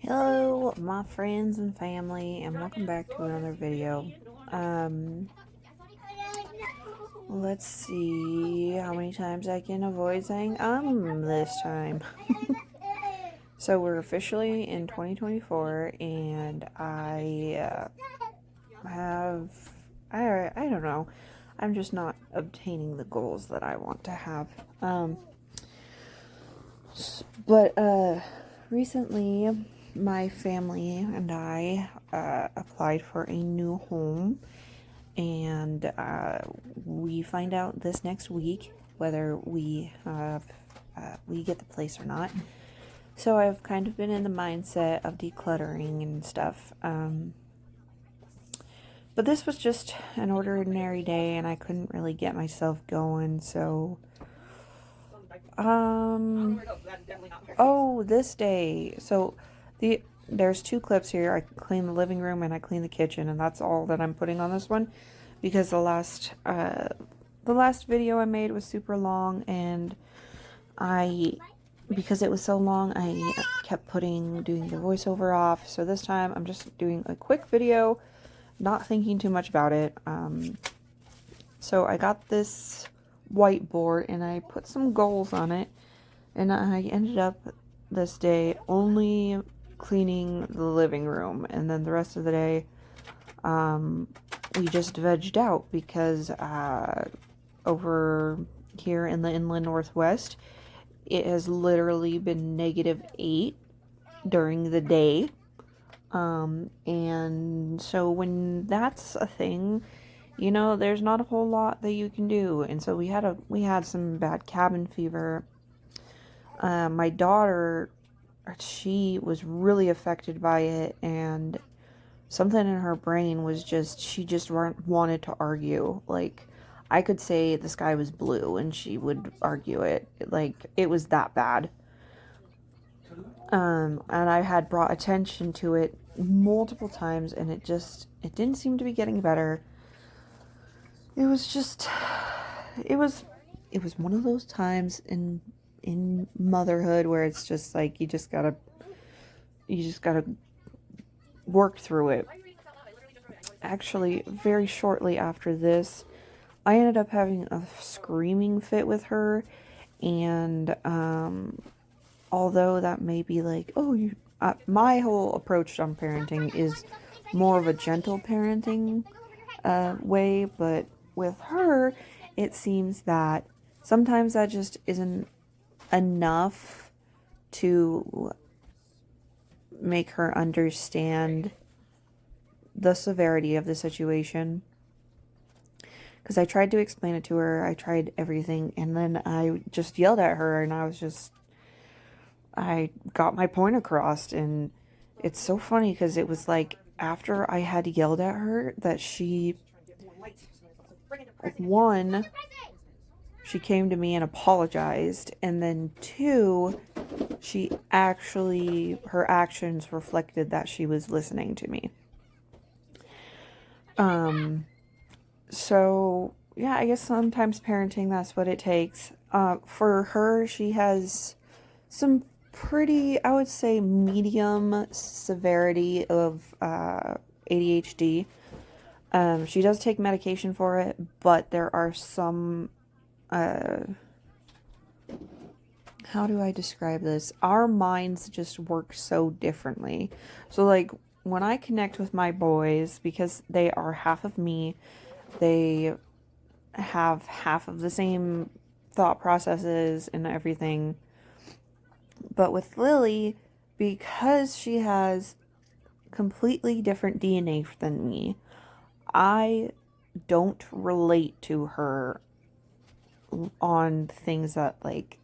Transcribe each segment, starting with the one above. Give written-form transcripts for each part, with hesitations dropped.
Hello, my friends and family, and welcome back to another video. Let's see how many times I can avoid saying this time. So we're officially in 2024, and I don't know, I'm just not obtaining the goals that I want to have. But recently my family and I applied for a new home, and we find out this next week whether we get the place or not. So I've kind of been in the mindset of decluttering and stuff. But this was just an ordinary day, and I couldn't really get myself going. So, this day. So there's two clips here. I clean the living room and I clean the kitchen, and that's all that I'm putting on this one, because the last video I made was super long, and because it was so long, I kept doing the voiceover off. So this time I'm just doing a quick video, not thinking too much about it. So I got this whiteboard and I put some goals on it, and I ended up this day only cleaning the living room, and then the rest of the day we just vegged out, because over here in the inland northwest it has literally been -8 during the day, and so when that's a thing, there's not a whole lot that you can do. And so we had some bad cabin fever. My daughter, she was really affected by it, and something in her brain was she just wanted to argue. Like, I could say the sky was blue and she would argue it. Like, it was that bad. And I had brought attention to it multiple times, and it didn't seem to be getting better. It was one of those times in motherhood where it's just like you just gotta work through it. Actually, very shortly after this, I ended up having a screaming fit with her, and although that may be like, my whole approach on parenting is more of a gentle parenting way, but with her, it seems that sometimes that just isn't enough to make her understand the severity of the situation. Because I tried to explain it to her, I tried everything, and then I just yelled at her, and I got my point across. And it's so funny because it was like after I had yelled at her that she came to me and apologized, and then 2, her actions reflected that she was listening to me. So yeah, I guess sometimes parenting, that's what it takes. For her, she has some pretty, I would say, medium severity of ADHD. She does take medication for it, but there are some, how do I describe this? Our minds just work so differently. So, like, when I connect with my boys, because they are half of me, they have half of the same thought processes and everything. But with Lily, because she has completely different DNA than me, I don't relate to her on things that, like,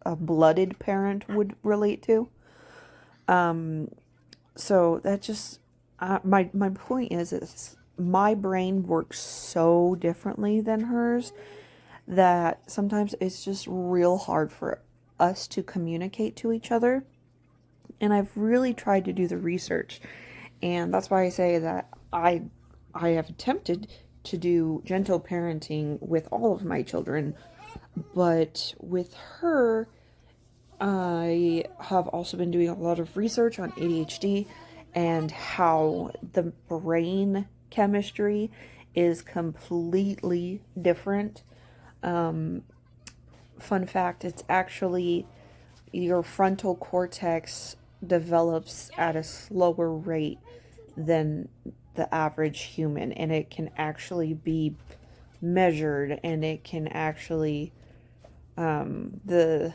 a blooded parent would relate to. So that just, my point is my brain works so differently than hers that sometimes it's just real hard for us to communicate to each other. And I've really tried to do the research, and that's why I say that I have attempted to do gentle parenting with all of my children, but with her, I have also been doing a lot of research on ADHD and how the brain chemistry is completely different. Fun fact, it's actually your frontal cortex develops at a slower rate than the average human, and it can actually be measured, and it can actually the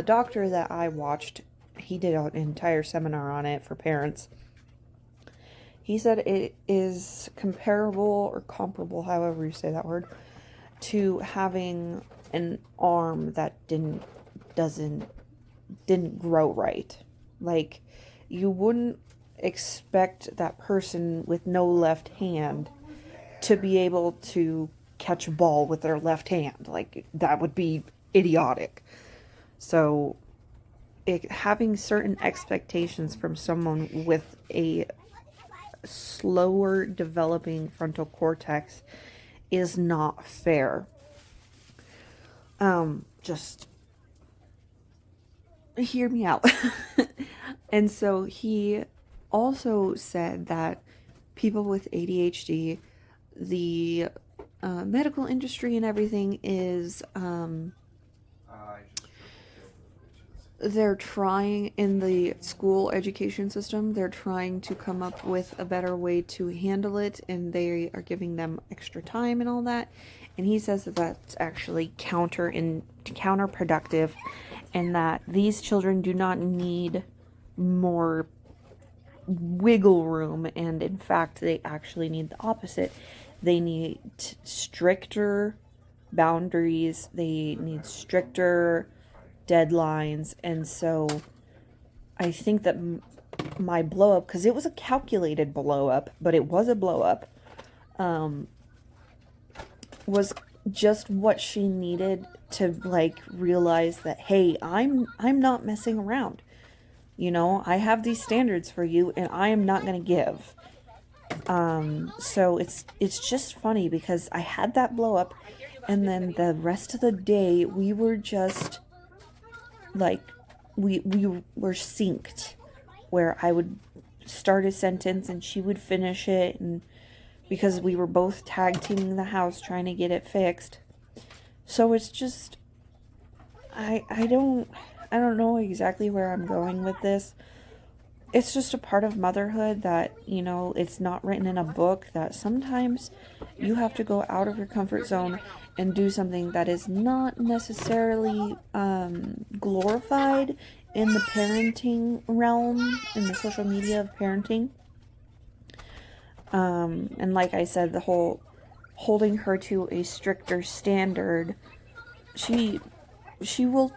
doctor that I watched, he did an entire seminar on it for parents. He said it is comparable or comparable, however you say that word, to having an arm that didn't grow right. Like, you wouldn't expect that person with no left hand to be able to catch a ball with their left hand. Like, that would be idiotic. So having certain expectations from someone with a slower developing frontal cortex is not fair. Just hear me out. And so he also said that people with ADHD, the medical industry and everything is they're trying, in the school education system, they're trying to come up with a better way to handle it, and they are giving them extra time and all that. And he says that that's actually counterproductive, and that these children do not need more wiggle room, and in fact they actually need the opposite. They need stricter boundaries, they need stricter deadlines. And so I think that my blow up, because it was a calculated blow up, but it was a blow up, was just what she needed to like realize that, hey, I'm not messing around. You know, I have these standards for you, and I am not going to give. So it's just funny because I had that blow up, and then the rest of the day we were just like, we were synced, where I would start a sentence and she would finish it, and because we were both tag teaming the house trying to get it fixed. So it's just, I don't know exactly where I'm going with this. It's just a part of motherhood that, you know, it's not written in a book, that sometimes you have to go out of your comfort zone and do something that is not necessarily glorified in the parenting realm, in the social media of parenting. And like I said, the whole holding her to a stricter standard, she will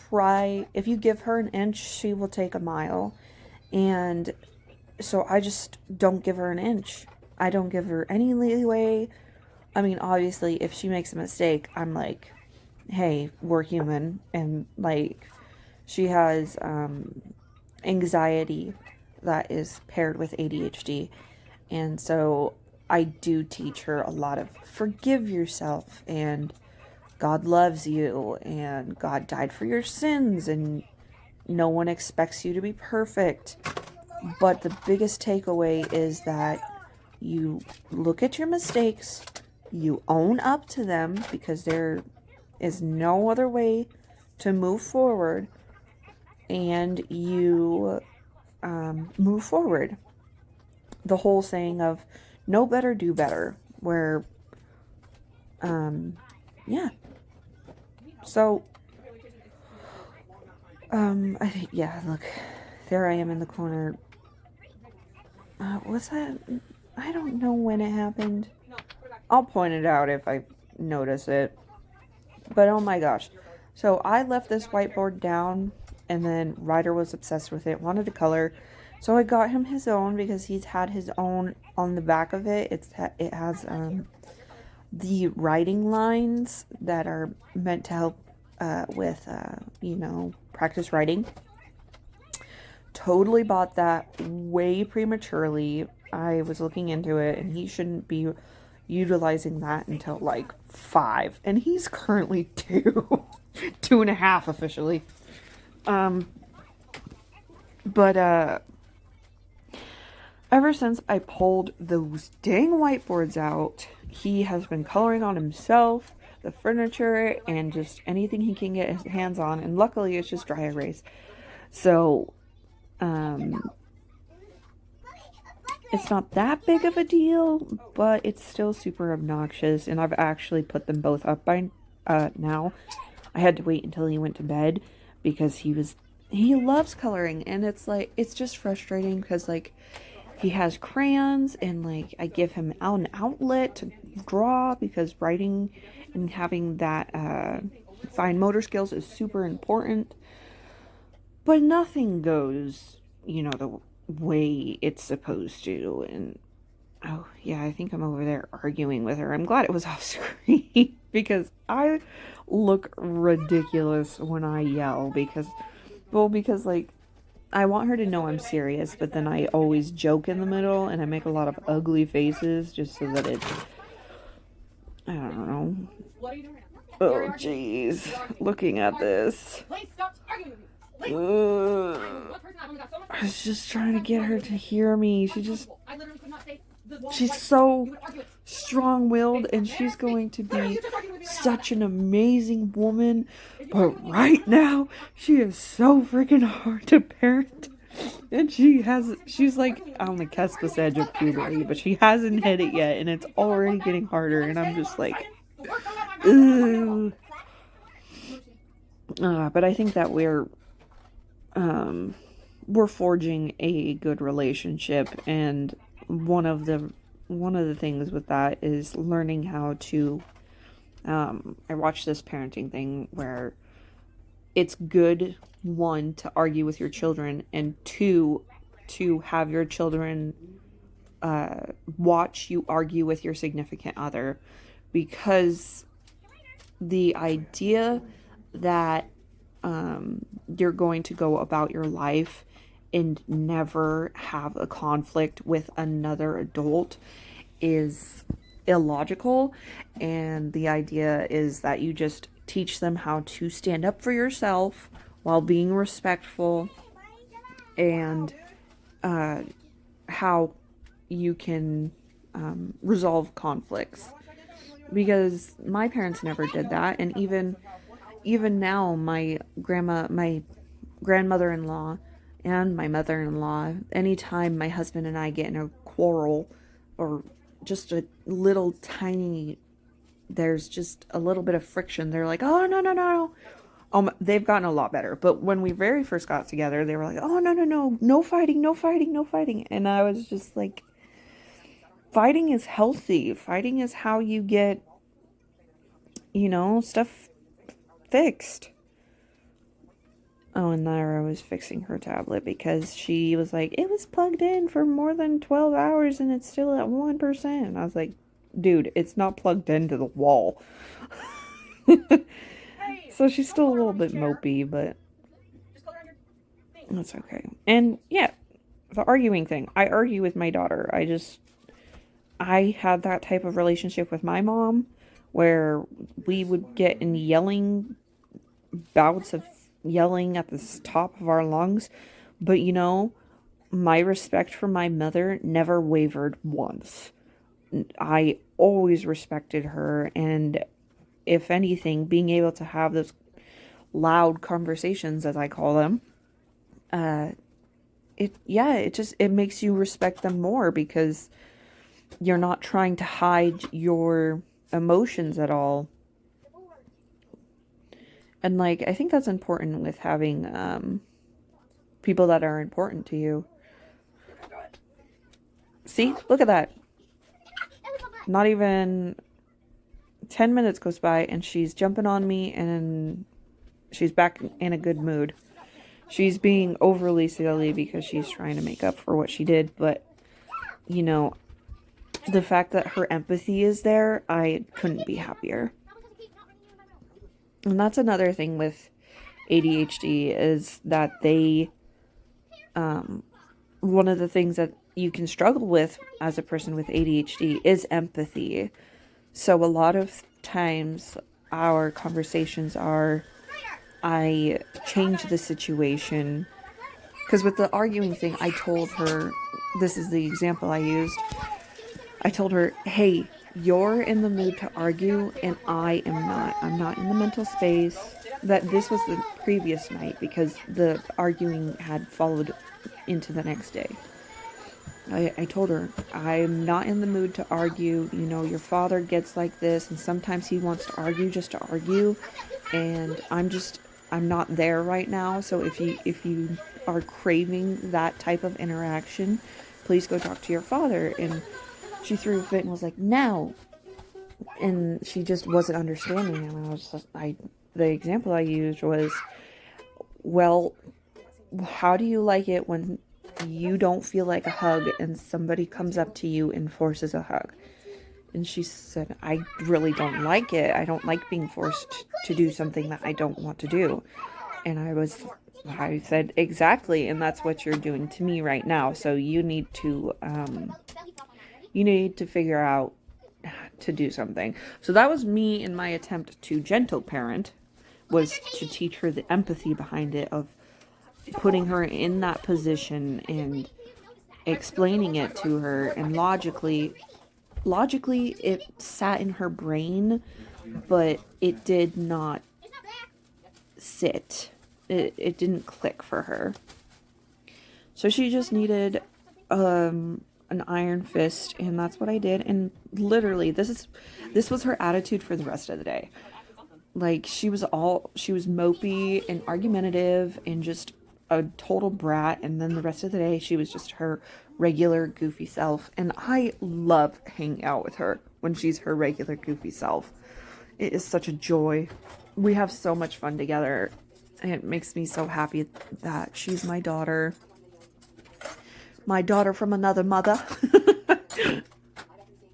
try, if you give her an inch, she will take a mile. And so I just don't give her an inch. I don't give her any leeway. I mean, obviously, if she makes a mistake, I'm like, hey, we're human. And like, she has anxiety that is paired with ADHD. And so I do teach her a lot of forgive yourself, and God loves you, and God died for your sins, and no one expects you to be perfect. But the biggest takeaway is that you look at your mistakes, you own up to them, because there is no other way to move forward, and you move forward. The whole saying of know better, do better, where, yeah. So, yeah, look, there I am in the corner. Was that? I don't know when it happened. I'll point it out if I notice it. But oh my gosh. So I left this whiteboard down, and then Ryder was obsessed with it, wanted to color. So I got him his own, because he's had his own on the back of it. It has the writing lines that are meant to help with, you know, practice writing. Totally bought that way prematurely. I was looking into it, and he shouldn't be utilizing that until like 5. And he's currently 2. 2.5 officially. But ever since I pulled those dang whiteboards out, he has been coloring on himself, the furniture, and just anything he can get his hands on. And luckily, it's just dry erase. So, it's not that big of a deal, but it's still super obnoxious. And I've actually put them both up by now. I had to wait until he went to bed because he loves coloring, and it's just frustrating because like he has crayons, and like I give him an outlet to draw because writing and having that fine motor skills is super important. But nothing goes, the way it's supposed to. And oh yeah, I think I'm over there arguing with her. I'm glad it was off screen because I look ridiculous when I yell because like I want her to know I'm serious, but then I always joke in the middle and I make a lot of ugly faces just so that I don't know. Oh jeez, looking at this. I was just trying to get her to hear me. She's so strong-willed, and she's going to be such an amazing woman, but right now she is so freaking hard to parent, and she's like on the cusp's edge of puberty, but she hasn't hit it yet, and it's already getting harder, and I'm just like, ugh. But I think that we're forging a good relationship, and one of the things with that is learning how to I watched this parenting thing where it's good, one, to argue with your children, and two, to have your children watch you argue with your significant other, because the idea that you're going to go about your life and never have a conflict with another adult is illogical. And the idea is that you just teach them how to stand up for yourself while being respectful, and how you can resolve conflicts. Because my parents never did that, and even now, my grandmother-in-law and my mother-in-law, anytime my husband and I get in a quarrel or just a little tiny, there's just a little bit of friction, they're like, oh, no, no, no. They've gotten a lot better. But when we very first got together, they were like, oh, no, no, no, no fighting, no fighting, no fighting. And I was just like, fighting is healthy. Fighting is how you get, stuff fixed. Oh, and Lyra was fixing her tablet because she was like, it was plugged in for more than 12 hours and it's still at 1%. I was like, dude, it's not plugged into the wall. So she's still a little bit mopey, but that's okay. And yeah, the arguing thing. I argue with my daughter. I had that type of relationship with my mom where we would get in yelling bouts of yelling at the top of our lungs, but my respect for my mother never wavered once. I always respected her, and if anything, being able to have those loud conversations, as I call them, it makes you respect them more because you're not trying to hide your emotions at all. And I think that's important with having people that are important to you. See, look at that. Not even 10 minutes goes by and she's jumping on me and she's back in a good mood. She's being overly silly because she's trying to make up for what she did, but the fact that her empathy is there, I couldn't be happier. And that's another thing with ADHD is that one of the things that you can struggle with as a person with ADHD is empathy. So a lot of times our conversations are, I changed the situation. Because with the arguing thing, I told her, this is the example I used. I told her, hey, you're in the mood to argue, and I am not. I'm not in the mental space. That this was the previous night, because the arguing had followed into the next day. I told her, I'm not in the mood to argue. You know, your father gets like this, and sometimes he wants to argue just to argue, and I'm not there right now. So if you are craving that type of interaction, please go talk to your father. And she threw a fit and was like, no. And she just wasn't understanding. And I was just, the example I used was, well, how do you like it when you don't feel like a hug and somebody comes up to you and forces a hug? And she said, I really don't like it. I don't like being forced to do something that I don't want to do. And I said, exactly. And that's what you're doing to me right now. So you need to figure out to do something. So that was me in my attempt to gentle parent, was to teach her the empathy behind it, of putting her in that position and explaining it to her. And logically it sat in her brain, but it did not sit. It didn't click for her. So she just needed an iron fist, and that's what I did. And literally, this was her attitude for the rest of the day. Like, she was mopey and argumentative and just a total brat, and then the rest of the day she was just her regular goofy self. And I love hanging out with her when she's her regular goofy self. It is such a joy. We have so much fun together, and it makes me so happy that she's my daughter from another mother.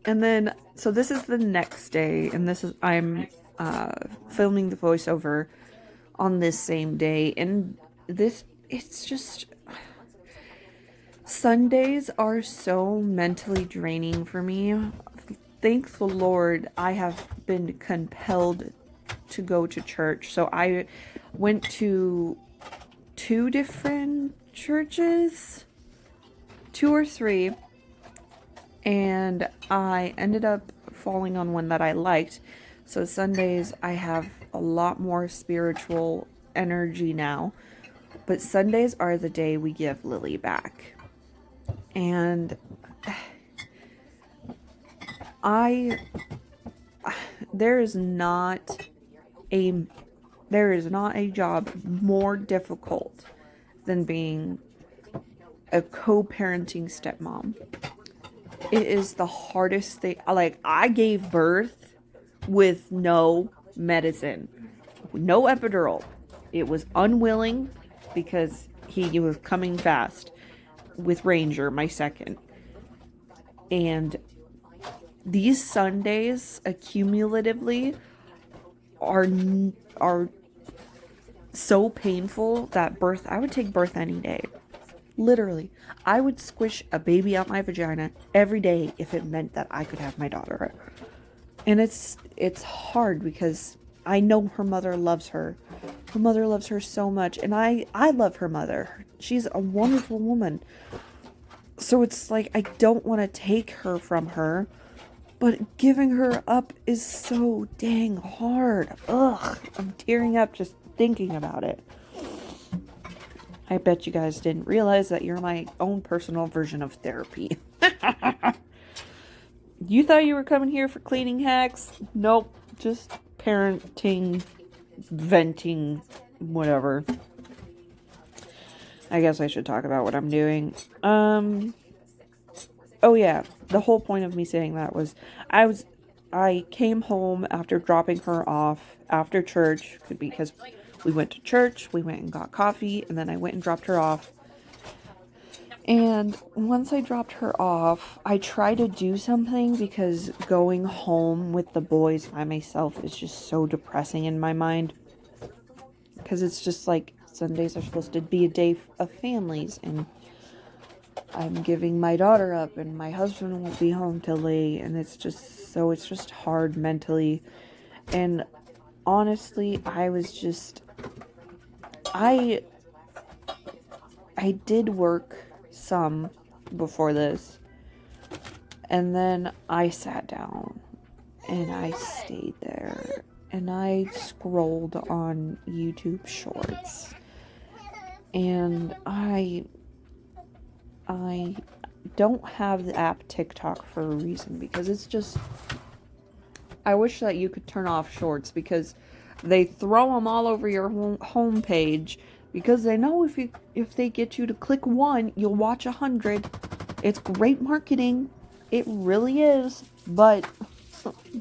And then, so this is the next day, and I'm filming the voiceover on this same day. And it's just, Sundays are so mentally draining for me. Thank the Lord, I have been compelled to go to church. So I went to 2 different churches, 2 or 3, and I ended up falling on one that I liked. So Sundays, I have a lot more spiritual energy now. But Sundays are the day we give Lily back. And there is not a job more difficult than being a co-parenting stepmom. It is the hardest thing. Like, I gave birth with no medicine, no epidural. It was unwilling because he was coming fast with Ranger, my second. And these Sundays accumulatively are so painful that I would take birth any day. Literally, I would squish a baby out my vagina every day if it meant that I could have my daughter. And it's hard because I know her mother loves her. Her mother loves her so much, and I love her mother. She's a wonderful woman. So it's like, I don't want to take her from her, but giving her up is so dang hard. Ugh, I'm tearing up just thinking about it. I bet you guys didn't realize that you're my own personal version of therapy. You thought you were coming here for cleaning hacks? Nope. Just parenting, venting, whatever. I guess I should talk about what I'm doing. Oh yeah, the whole point of me saying that was I came home after dropping her off after church, because we went to church, we went and got coffee, and then I went and dropped her off. And once I dropped her off, I tried to do something, because going home with the boys by myself is just so depressing in my mind. Because it's just like, Sundays are supposed to be a day of families, and I'm giving my daughter up, and my husband won't be home till late, and it's just hard mentally. And honestly, I was just I did work some before this, and then I sat down and I stayed there and I scrolled on YouTube Shorts, and I don't have the app TikTok for a reason, because it's just, I wish that you could turn off Shorts, because they throw them all over your home page, because they know if they get you to click one, you'll watch 100. It's great marketing. It really is. But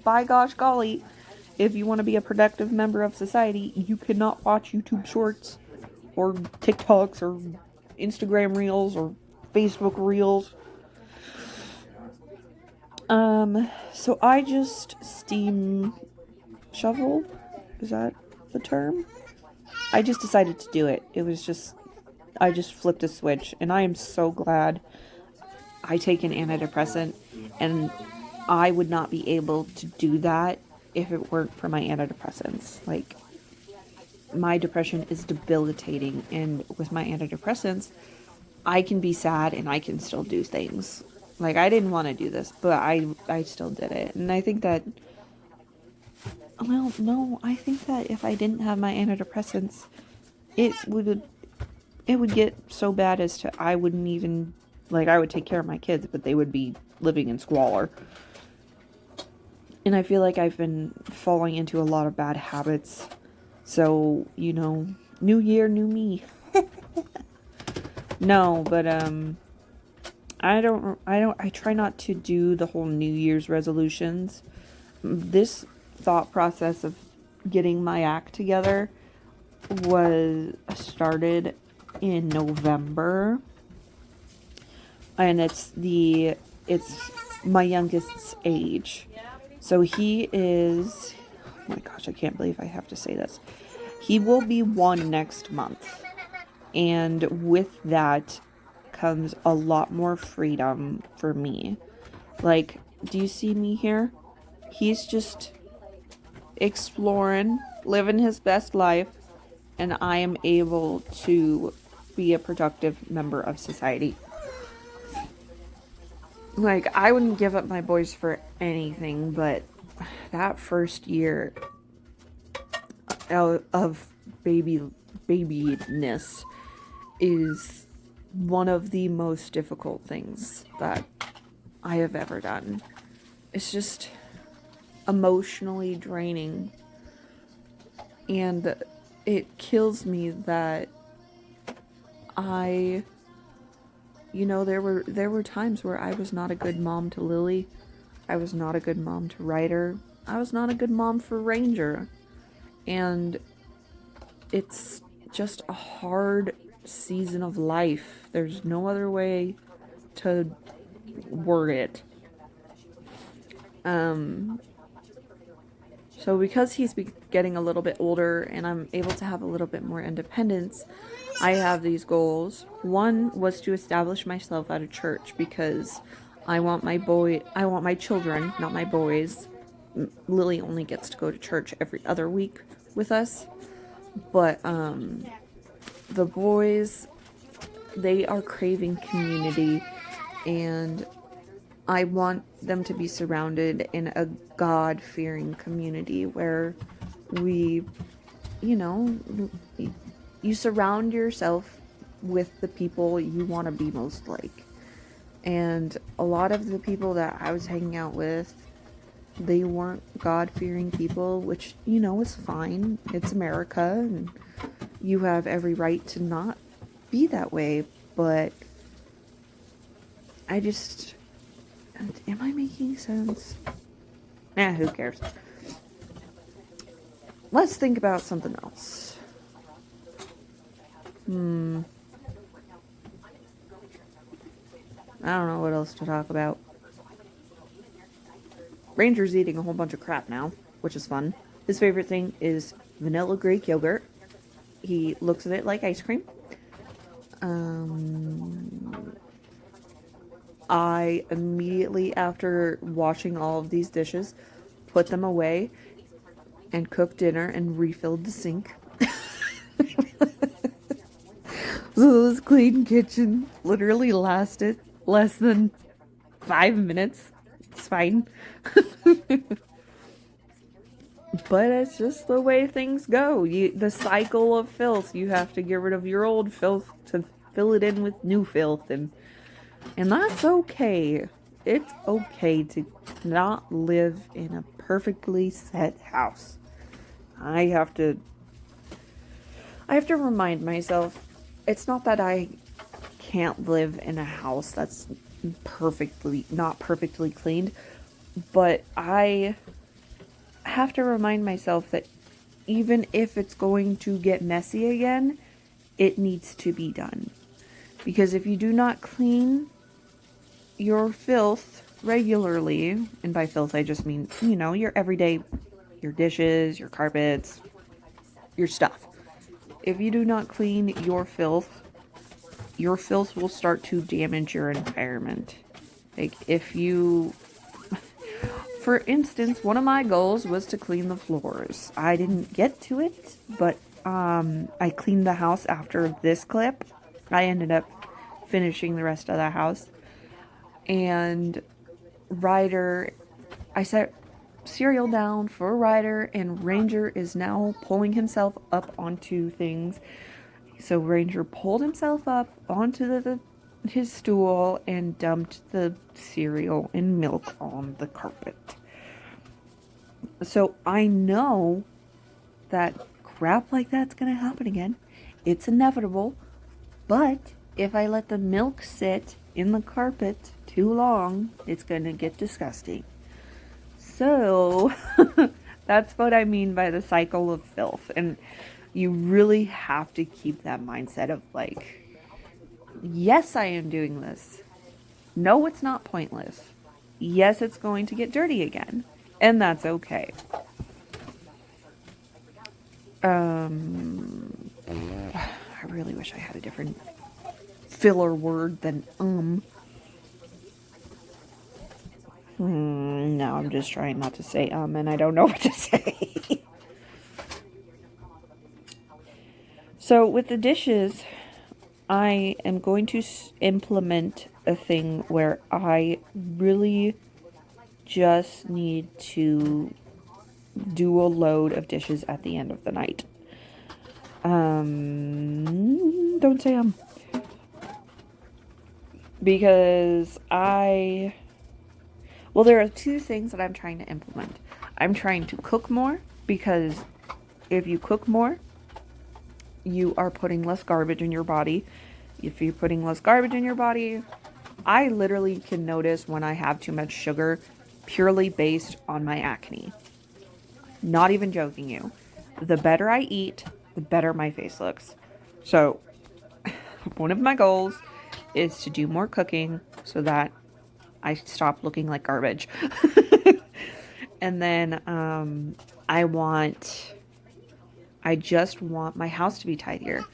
by gosh golly, if you want to be a productive member of society, you cannot watch YouTube Shorts or TikToks or Instagram Reels or Facebook Reels. So I just steam shovel. Is that the term? I just decided to do it. I just flipped a switch, and I am so glad I take an antidepressant, and I would not be able to do that if it weren't for my antidepressants. Like, my depression is debilitating, and with my antidepressants, I can be sad and I can still do things. Like, I didn't want to do this, but I still did it. And I think that, well, no, I think that if I didn't have my antidepressants, it would get so bad as to, I wouldn't even, like, I would take care of my kids, but they would be living in squalor. And I feel like I've been falling into a lot of bad habits. So, you know, new year, new me. No, but, I try not to do the whole New Year's resolutions. This thought process of getting my act together was started in November, and it's my youngest's age. So he is, oh my gosh, I can't believe I have to say this. He will be 1 next month. And with that comes a lot more freedom for me. Like, do you see me here? He's just exploring, living his best life, and I am able to be a productive member of society. Like, I wouldn't give up my boys for anything, but that first year of babyness is one of the most difficult things that I have ever done. It's just emotionally draining, and it kills me that there were times where I was not a good mom to Lily. I was not a good mom to Ryder. I was not a good mom for Ranger. And it's just a hard season of life. There's no other way to word it. So because he's getting a little bit older and I'm able to have a little bit more independence, I have these goals. One was to establish myself at a church, because I want my children, not my boys. Lily only gets to go to church every other week with us. But the boys, they are craving community, and I want them to be surrounded in a God-fearing community where we, you surround yourself with the people you want to be most like. And a lot of the people that I was hanging out with, they weren't God-fearing people, which, is fine. It's America, and you have every right to not be that way. But I just... Am I making sense? Who cares? Let's think about something else. I don't know what else to talk about. Ranger's eating a whole bunch of crap now, which is fun. His favorite thing is vanilla Greek yogurt. He looks at it like ice cream. I immediately, after washing all of these dishes, put them away and cooked dinner and refilled the sink. So this clean kitchen literally lasted less than 5 minutes. It's fine. But it's just the way things go. The cycle of filth. You have to get rid of your old filth to fill it in with new filth, and that's okay. It's okay to not live in a perfectly set house. I have to remind myself, it's not that I can't live in a house that's not perfectly cleaned, but I have to remind myself that even if it's going to get messy again, it needs to be done. Because if you do not clean your filth regularly, and by filth I just mean, your everyday, your dishes, your carpets, your stuff. If you do not clean your filth will start to damage your environment. Like if you, for instance, one of my goals was to clean the floors. I didn't get to it, but I cleaned the house after this clip. I ended up finishing the rest of the house. And Ryder, I set cereal down for Ryder, and Ranger is now pulling himself up onto things. So Ranger pulled himself up onto his stool and dumped the cereal and milk on the carpet. So I know that crap like that's going to happen again. It's inevitable. But if I let the milk sit in the carpet too long, it's going to get disgusting. So that's what I mean by the cycle of filth. And you really have to keep that mindset of like, yes, I am doing this. No, it's not pointless. Yes, it's going to get dirty again. And that's okay. I really wish I had a different filler word than No, I'm just trying not to say and I don't know what to say. So with the dishes, I am going to implement a thing where I really just need to do a load of dishes at the end of the night. Don't say because there are two things that I'm trying to implement. I'm trying to cook more, because if you cook more, you are putting less garbage in your body. If you're putting less garbage in your body, I literally can notice when I have too much sugar purely based on my acne. Not even joking you. The better I eat, the better my face looks. So, one of my goals is to do more cooking so that I stop looking like garbage. And then I just want my house to be tidier.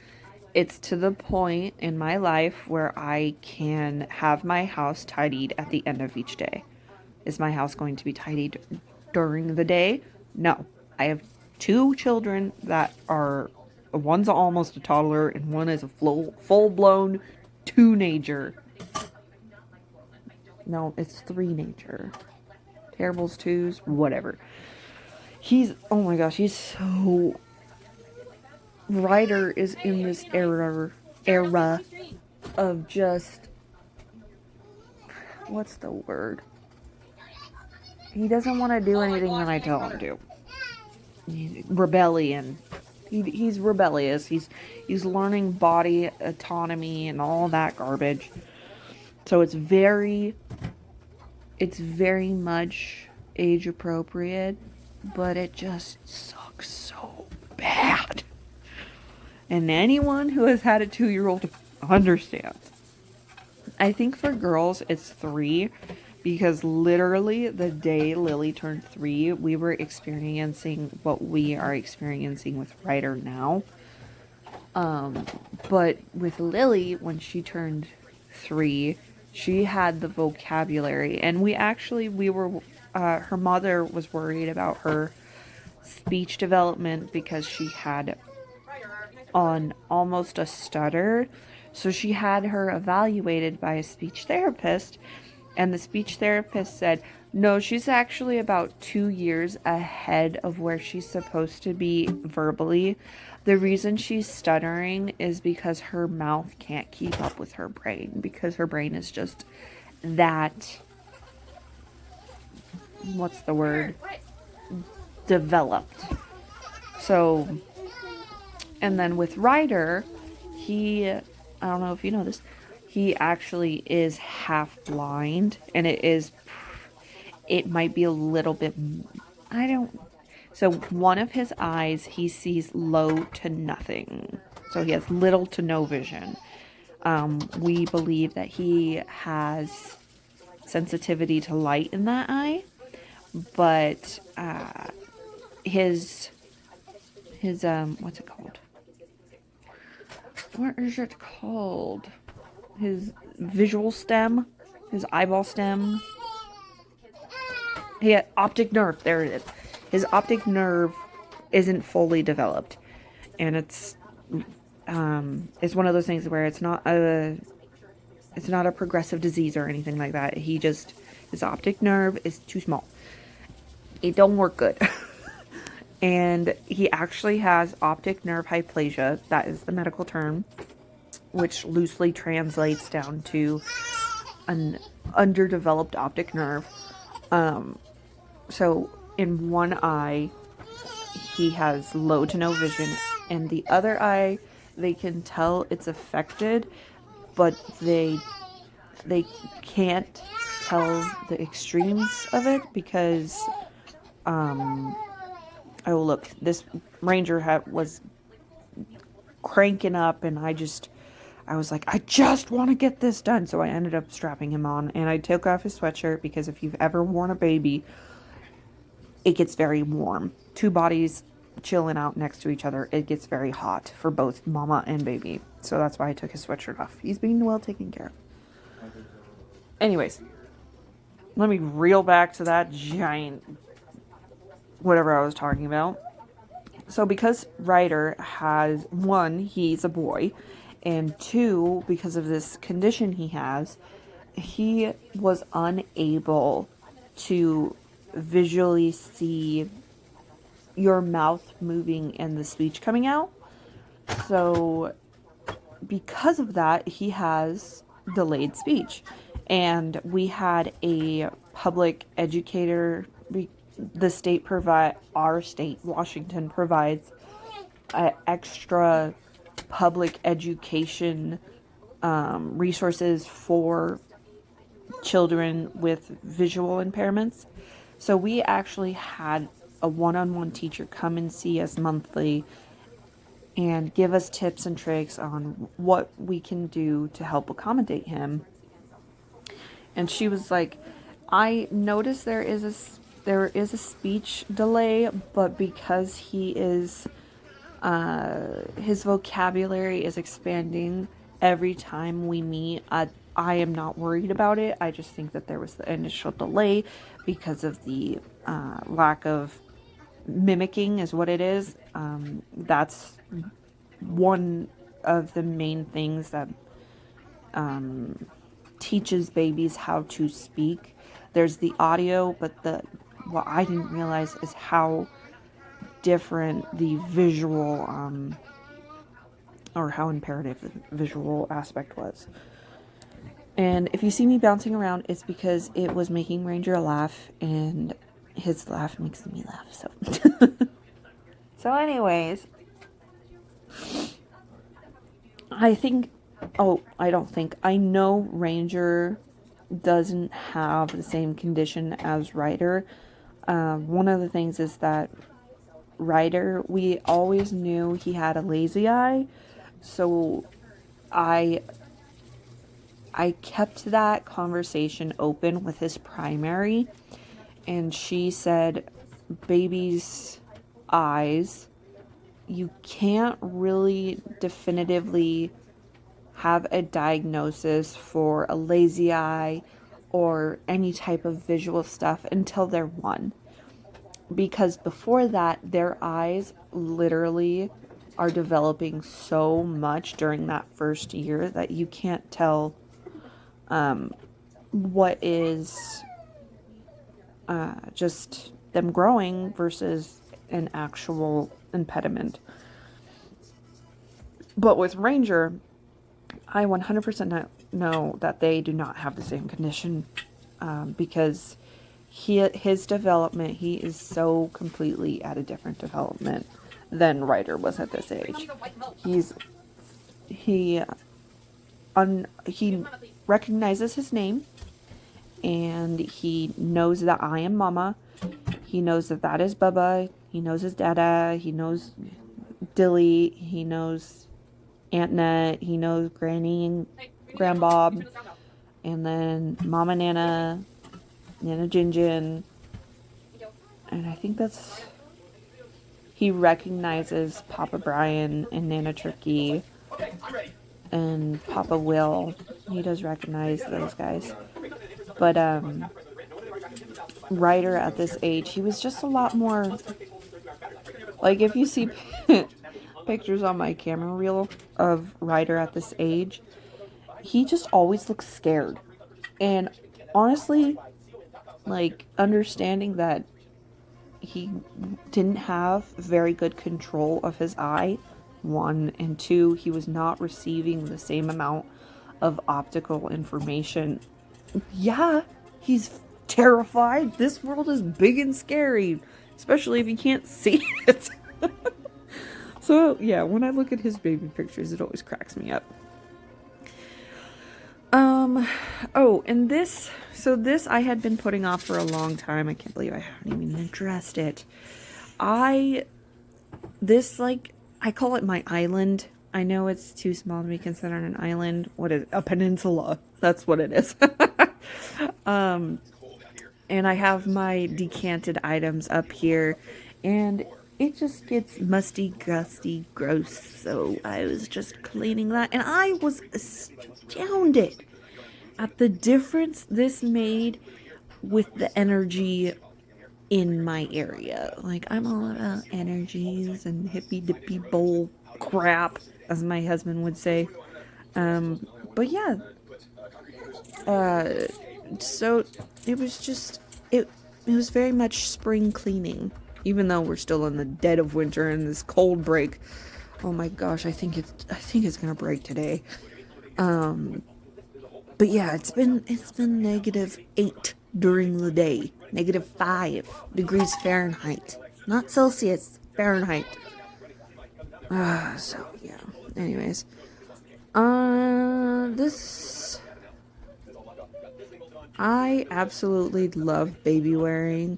It's to the point in my life where I can have my house tidied at the end of each day. Is my house going to be tidied during the day? No. I have 2 children that are, one's almost a toddler and one is a full-blown teenager. No, it's 3-nager. Terribles 2s, whatever. Oh my gosh, he's so... Ryder is in this era of just... What's the word? He doesn't want to do anything that I tell him to. Rebellion. He's rebellious. He's learning body autonomy and all that garbage. So it's very much age appropriate, but it just sucks so bad. And anyone who has had a 2-year-old understands. I think for girls it's 3, because literally the day Lily turned 3, we were experiencing what we are experiencing with Ryder now. But with Lily, when she turned 3, she had the vocabulary, and her mother was worried about her speech development because she had on almost a stutter. So she had her evaluated by a speech therapist, and the speech therapist said, no, she's actually about 2 years ahead of where she's supposed to be verbally. The reason she's stuttering is because her mouth can't keep up with her brain, because her brain is just that, what's the word, developed. So, and then with Ryder, I don't know if you know this, he actually is half blind, and it might be a little bit, so one of his eyes, he sees low to nothing. So he has little to no vision. We believe that he has sensitivity to light in that eye, but his what's it called? What is it called? His visual stem, his eyeball stem. He had optic nerve. There it is. His optic nerve isn't fully developed, and it's one of those things where it's not a progressive disease or anything like that. His optic nerve is too small. It don't work good. And he actually has optic nerve hyplasia. That is the medical term, which loosely translates down to an underdeveloped optic nerve. So in one eye, he has low to no vision, and the other eye, they can tell it's affected, but they can't tell the extremes of it because, oh look, this ranger was cranking up, and I was like, I just want to get this done. So I ended up strapping him on, and I took off his sweatshirt because if you've ever worn a baby, it gets very warm. Two bodies chilling out next to each other, it gets very hot for both mama and baby. So that's why I took his sweatshirt off. He's being well taken care of. Anyways, let me reel back to that giant whatever I was talking about. So because Ryder has, one, he's a boy, and two, because of this condition he has, he was unable to visually see your mouth moving and the speech coming out. So because of that, he has delayed speech. And we had a public educator, our state, Washington, provides extra public education resources for children with visual impairments. So we actually had a one-on-one teacher come and see us monthly and give us tips and tricks on what we can do to help accommodate him. And she was like, I noticed there is a speech delay, but because he is his vocabulary is expanding every time we meet, I am not worried about it. I just think that there was the initial delay because of the lack of mimicking is what it is. That's one of the main things that teaches babies how to speak. There's the audio, but what I didn't realize is how different the visual or how imperative the visual aspect was. And if you see me bouncing around, it's because it was making Ranger laugh, and his laugh makes me laugh. So anyways, I know Ranger doesn't have the same condition as Ryder. One of the things is that Ryder, we always knew he had a lazy eye, so I kept that conversation open with his primary, and she said, baby's eyes, you can't really definitively have a diagnosis for a lazy eye or any type of visual stuff until they're 1. Because before that, their eyes literally are developing so much during that first year that you can't tell what is just them growing versus an actual impediment. But with Ranger, I 100% know that they do not have the same condition, because his development, he is so completely at a different development than Ryder was at this age. He recognizes his name, and he knows that I am Mama. He knows that that is Bubba. He knows his Dada. He knows Dilly. He knows Aunt Nat. He knows Granny and Grandbob. And then Mama Nana, Nana Jinjin. And I think that's... He recognizes Papa Brian and Nana Turkey and Papa Will. He does recognize those guys. But Ryder at this age, he was just a lot more... Like, if you see pictures on my camera reel of Ryder at this age, he just always looks scared. And honestly, like, understanding that he didn't have very good control of his eye, 1, and 2, he was not receiving the same amount of optical information. Yeah, he's terrified. This world is big and scary, especially if you can't see it. So, yeah, when I look at his baby pictures, it always cracks me up. Oh, and this I had been putting off for a long time. I can't believe I haven't even addressed it. I call it my island. I know it's too small to be considered an island. What is it? A peninsula? That's what it is. And I have my decanted items up here, and it just gets musty, gusty, gross. So I was just cleaning that, and I was astounded at the difference this made with the energy in my area. Like, I'm all about energies and hippy dippy bowl crap, as my husband would say. But yeah, so it was just, it was very much spring cleaning, even though we're still in the dead of winter and this cold break. Oh my gosh, I think it's gonna break today. But yeah, it's been -8 during the day, -5 degrees Fahrenheit, not Celsius, Fahrenheit. So yeah. Anyways, I absolutely love baby wearing,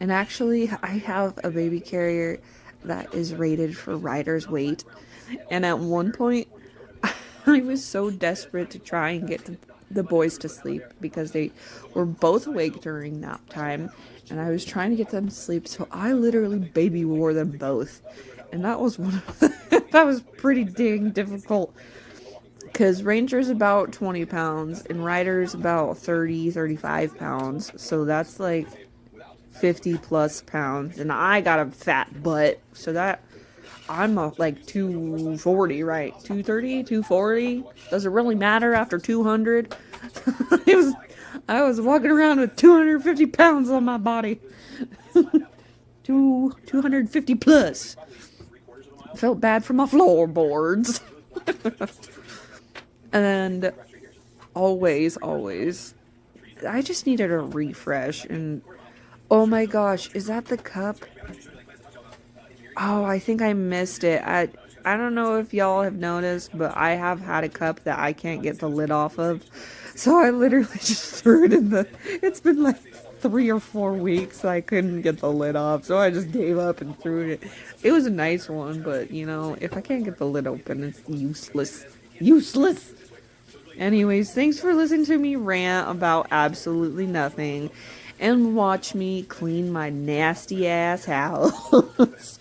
and actually, I have a baby carrier that is rated for Ryder's weight, and at one point, I was so desperate to try and get the boys to sleep because they were both awake during nap time, and I was trying to get them to sleep, so I literally baby wore them both, and that was that was pretty dang difficult, because Ranger's about 20 pounds and Ryder's about 35 pounds, so that's like 50 plus pounds, and I got a fat butt, so that I'm like 240, right? 230, 240. Does it really matter after 200? I was walking around with 250 pounds on my body. 250 plus. Felt bad for my floorboards. And always, I just needed a refresh. And oh my gosh, is that the cup? Oh, I think I missed it. I don't know if y'all have noticed, but I have had a cup that I can't get the lid off of. So I literally just threw it in it's been like 3 or 4 weeks I couldn't get the lid off. So I just gave up and threw it. It was a nice one, but you know, if I can't get the lid open, it's useless. Useless! Anyways, thanks for listening to me rant about absolutely nothing. And watch me clean my nasty ass house.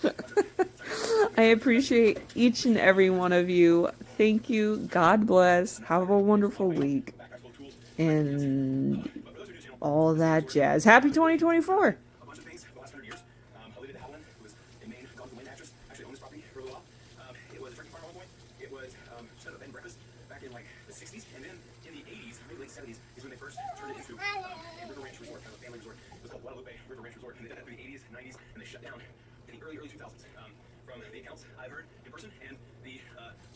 I appreciate each and every one of you. Thank you. God bless. Have a wonderful week. And all that jazz. Happy 2024. 70s is when they first turned it into a river ranch resort, kind of a family resort. It was called Guadalupe River Ranch Resort, and they did that through the 80s, 90s, and they shut down in the early 2000s. From the accounts I've heard in person and the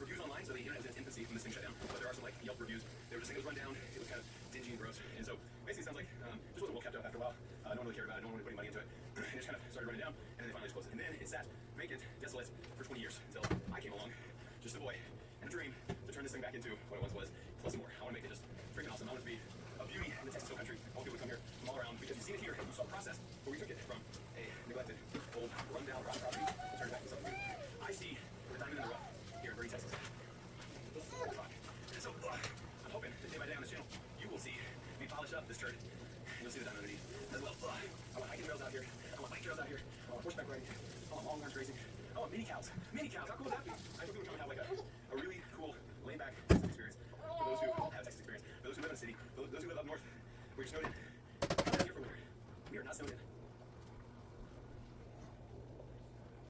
reviews online, so the internet was in its infancy when this thing shut down, but there are some like Yelp reviews. They were just saying it was run down, it was kind of dingy and gross, and so basically it sounds like just wasn't well kept up after a while. No one really cared about it, no one really putting money into it. It just kind of started running down, and then they finally just closed it. And then it sat vacant, desolate for 20 years until I came along, just a boy and a dream to turn this thing back into what it once was, plus more. I want to make it just freaking awesome. I want it to be a beauty in the Texas Hill Country. I want people to come here from all around because you've seen it here. You saw the process where we took it from a neglected, old, run-down, rotten property and turned it back into something beautiful. I see the diamond in the rough here in Berry, Texas. And so I'm hoping that day by day on this channel, you will see me polish up this turd, and you'll see the diamond underneath as well. I want hiking trails out here. I want bike trails out here. I want horseback riding. I want longhorns racing. I want mini cows. Mini cows. How cool would that be? I think we would come and have like a really cool laid back Texas experience for those who have Texas experience, for those who live in the city, for those who live up north, where you're snowed in. I'm not here for winter. We are not snowed in.